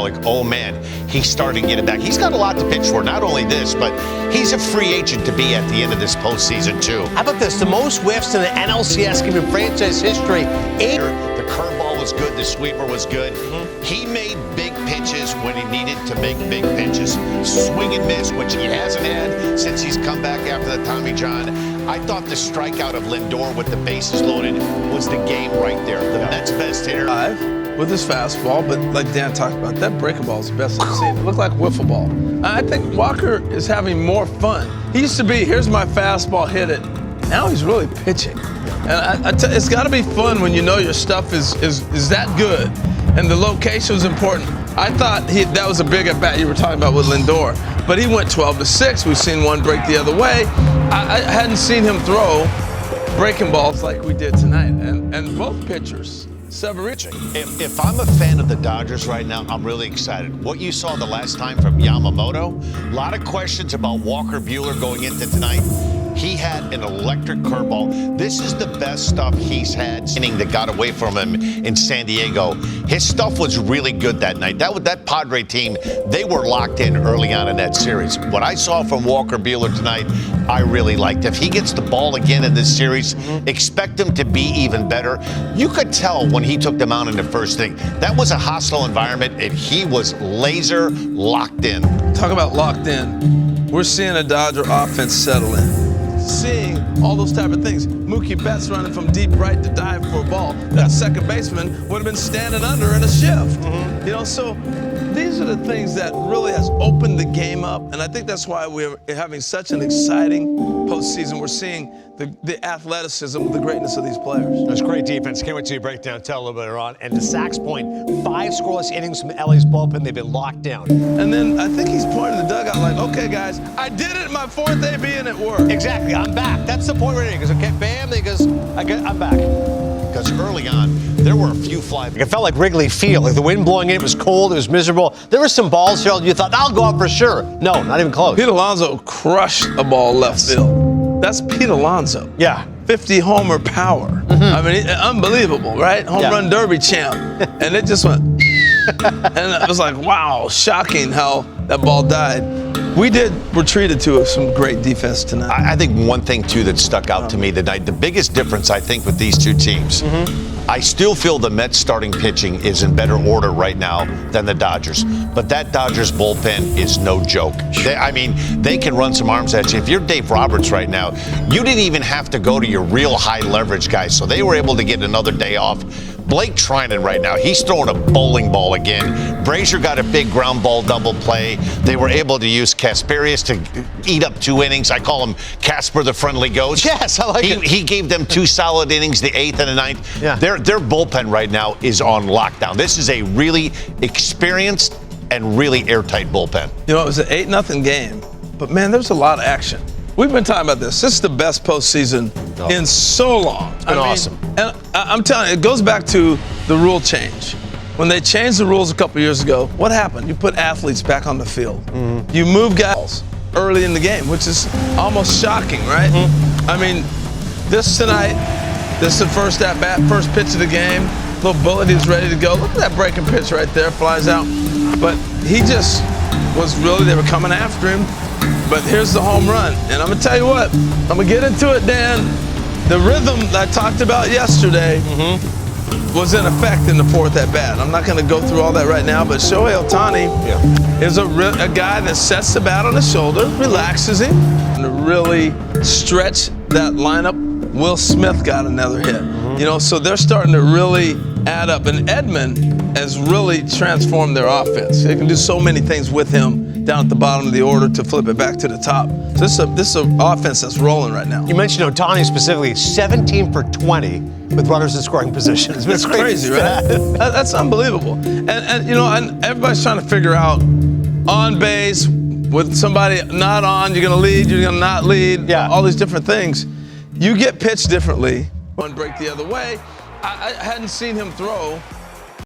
like, oh man, he's starting to get it back. He's got a lot to pitch for. Not only this, but he's a free agent to be at the end of this postseason too. How about this? The most whiffs in the NLCS game in franchise history. The curveball was good. The sweeper was good. He made big pitches when he needed to make big pitches. Swing and miss, which he hasn't had since he's come back after the Tommy John. I thought the strikeout of Lindor with the bases loaded was the game right there. The Mets' best hitter. With his fastball, but like Dan talked about, that breaking ball is the best I've seen. It looked like wiffle ball. I think Walker is having more fun. He used to be, here's my fastball, hit it. Now he's really pitching. And it's got to be fun when you know your stuff is that good. And the location was important. I thought that was a big at bat you were talking about with Lindor. But he went 12-6. We've seen one break the other way. I hadn't seen him throw breaking balls like we did tonight. And both pitchers. If I'm a fan of the Dodgers right now, I'm really excited. What you saw the last time from Yamamoto, a lot of questions about Walker Buehler going into tonight. He had an electric curveball. This is the best stuff he's had inning that got away from him in San Diego. His stuff was really good that night. That Padre team, they were locked in early on in that series. What I saw from Walker Buehler tonight, I really liked. If he gets the ball again in this series, expect him to be even better. You could tell when he took them out in the first inning. That was a hostile environment, and he was laser locked in. Talk about locked in. We're seeing a Dodger offense settle in. Seeing all those type of things. Mookie Betts running from deep right to dive for a ball. That second baseman would have been standing under in a shift. You know, so these are the things that really has opened the game up, and I think that's why we're having such an exciting postseason. We're seeing the athleticism, the greatness of these players. That's great defense. Can't wait to see you break down, tell a little bit later on. And to Zach's point, 5 scoreless innings from LA's bullpen. They've been locked down. And then I think he's pointing the dugout like, okay, guys, I did it in my 4th AB and it worked. Exactly. I'm back. That's the point right here. He goes, okay, bam. He goes, I'm back. Because early on, there were a few fly. It felt like Wrigley Field. Like the wind blowing in, it was cold, it was miserable. There were some balls, Harold, you thought, I'll go out for sure. No, not even close. Pete Alonso crushed a ball left field. That's Pete Alonso. Yeah. 50 homer power. I mean, unbelievable, right? Home run derby champ. And it just went, and it was like, wow, shocking how that ball died. We're treated to some great defense tonight. I think one thing, too, that stuck out to me tonight, the biggest difference, I think, with these two teams, I still feel the Mets starting pitching is in better order right now than the Dodgers. But that Dodgers bullpen is no joke. They can run some arms at you. If you're Dave Roberts right now, you didn't even have to go to your real high leverage guys. So they were able to get another day off. Blake Trinan right now, he's throwing a bowling ball again. Brazier got a big ground ball double play. They were able to use Kasperius to eat up 2 innings. I call him Casper the Friendly Ghost. Yes, I like it. He gave them 2 solid innings, the 8th and the 9th. Yeah. Their bullpen right now is on lockdown. This is a really experienced and really airtight bullpen. You know, it was an 8-0 game, but man, there's a lot of action. We've been talking about this. This is the best postseason in so long. It's been awesome. And I'm telling you, it goes back to the rule change. When they changed the rules a couple years ago, what happened? You put athletes back on the field. You move guys early in the game, which is almost shocking, right? I mean, this tonight, this is the first at-bat, first pitch of the game. Little bullet, he's ready to go. Look at that breaking pitch right there, flies out. But he just was really, they were coming after him. But here's the home run. And I'm going to tell you what, I'm going to get into it, Dan. The rhythm that I talked about yesterday was in effect in the 4th at-bat. I'm not going to go through all that right now, but Shohei Ohtani is a guy that sets the bat on his shoulder, relaxes him, and to really stretch that lineup. Will Smith got another hit. You know, so they're starting to really add up. And Edman has really transformed their offense. They can do so many things with him down at the bottom of the order to flip it back to the top. So this is an offense that's rolling right now. You mentioned Ohtani specifically, 17 for 20 with runners in scoring position. It's crazy, right? That's unbelievable. And you know, and everybody's trying to figure out on base with somebody not on, you're going to lead, you're going to not lead, all these different things. You get pitched differently. One break the other way. I hadn't seen him throw